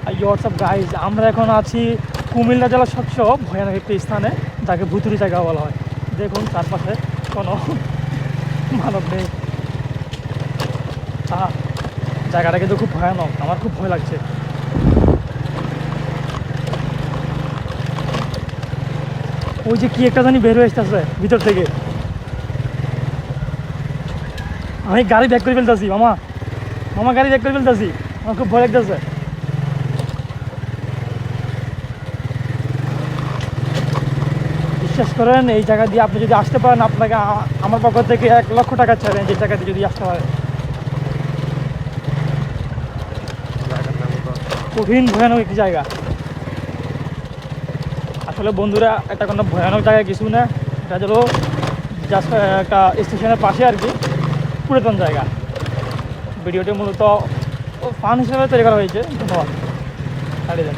WhatsApp guys, আমরা এখন আছি কুমিল্লা জেলার সবচেয়ে ভয়ানক একটি স্থানে, যাকে ভুতুরি জায়গা বলা হয়। দেখুন চারপাশে কোনো মানব নেই। জায়গাটা কিন্তু খুব ভয়ানক, আমার খুব ভয় লাগছে। ওই যে কি একটা জানি বের হয়ে আসতেছে ভিতর থেকে। আমি গাড়ি ব্যাক করে ফেলতেছি মামা, মামা গাড়ি ব্যাক করে ফেলতেছি, আমার খুব ভয় লাগতেছে। বিশ্বাস করেন এই জায়গা দিয়ে আপনি যদি আসতে পারেন, আপনাকে আমার পক্ষ থেকে 1,00,000 টাকা চ্যালেঞ্জ এই জায়গা দিয়ে যদি আসতে পারেন। কঠিন ভয়ানক একটি জায়গা। আসলে বন্ধুরা, এটা কোনো ভয়ানক জায়গা কিছু না, এটা হলো জাস্ট একটা স্টেশনের পাশে আর কি, পুরাতন জায়গা। ভিডিওটি মূলত ফান হিসেবে তৈরি করা হয়েছে। ধন্যবাদ। ছাড়িয়ে দেন।